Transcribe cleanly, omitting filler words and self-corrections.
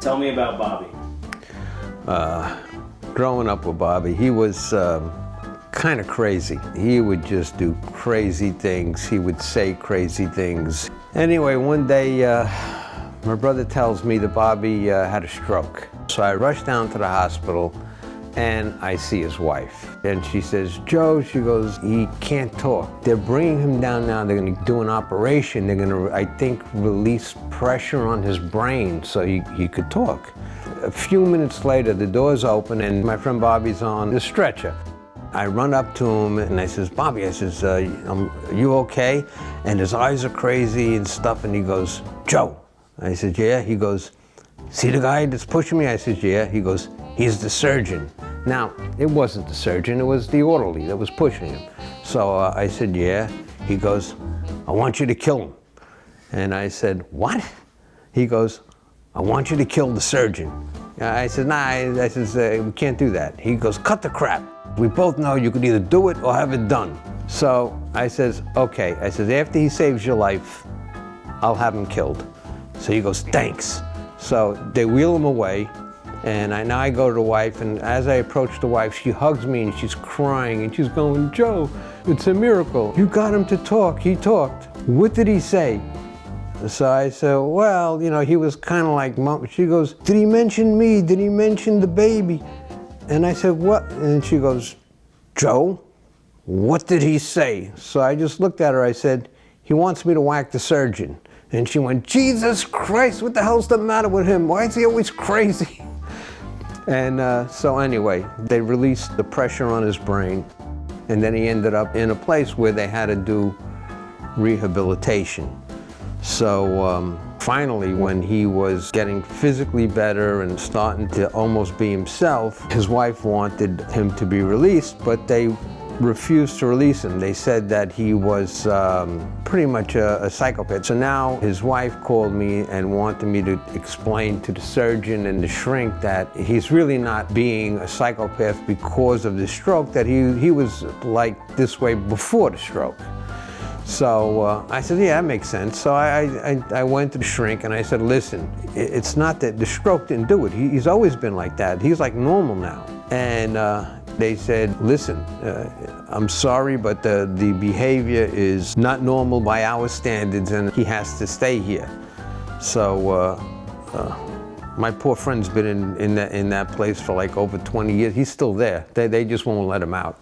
Tell me about Bobby. Growing up with Bobby, he was kind of crazy. He would just do crazy things. He would say crazy things. Anyway, one day, my brother tells me that Bobby had a stroke. So I rush down to the hospital and I see his wife. And she says, Joe, she goes, he can't talk. They're bringing him down now. They're gonna do an operation. They're gonna, I think, release pressure on his brain so he could talk. A few minutes later, the doors open and my friend Bobby's on the stretcher. I run up to him and I says, Bobby, I says, are you okay? And his eyes are crazy and stuff. And he goes, Joe. I said, yeah. He goes, see the guy that's pushing me? I said, yeah. He goes, he's the surgeon. Now, it wasn't the surgeon, it was the orderly that was pushing him. So I said, yeah. He goes, I want you to kill him. And I said, what? He goes, I want you to kill the surgeon. I said, nah, I said, we can't do that. He goes, cut the crap. We both know you could either do it or have it done. So I says, okay. I says, after he saves your life, I'll have him killed. So he goes, thanks. So they wheel him away. And now I go to the wife, and as I approach the wife, she hugs me and she's crying and she's going, Joe, it's a miracle. You got him to talk, he talked. What did he say? So I said, well, you know, he was kind of like, Mom. She goes, did he mention me? Did he mention the baby? And I said, what? And she goes, Joe, what did he say? So I just looked at her, I said, he wants me to whack the surgeon. And she went, Jesus Christ, what the hell's the matter with him? Why is he always crazy? And so anyway, they released the pressure on his brain, and then he ended up in a place where they had to do rehabilitation. So finally, when he was getting physically better and starting to almost be himself, his wife wanted him to be released, but they refused to release him. They said that he was pretty much a psychopath. So now his wife called me and wanted me to explain to the surgeon and the shrink that he's really not being a psychopath because of the stroke, that he was like this way before the stroke. So I said, yeah, that makes sense. So I went to the shrink and I said, listen, it's not that the stroke didn't do it. He's always been like that. He's like normal now. And they said, listen, I'm sorry, but the behavior is not normal by our standards and he has to stay here. So my poor friend's been in that place for like over 20 years. He's still there. They just won't let him out.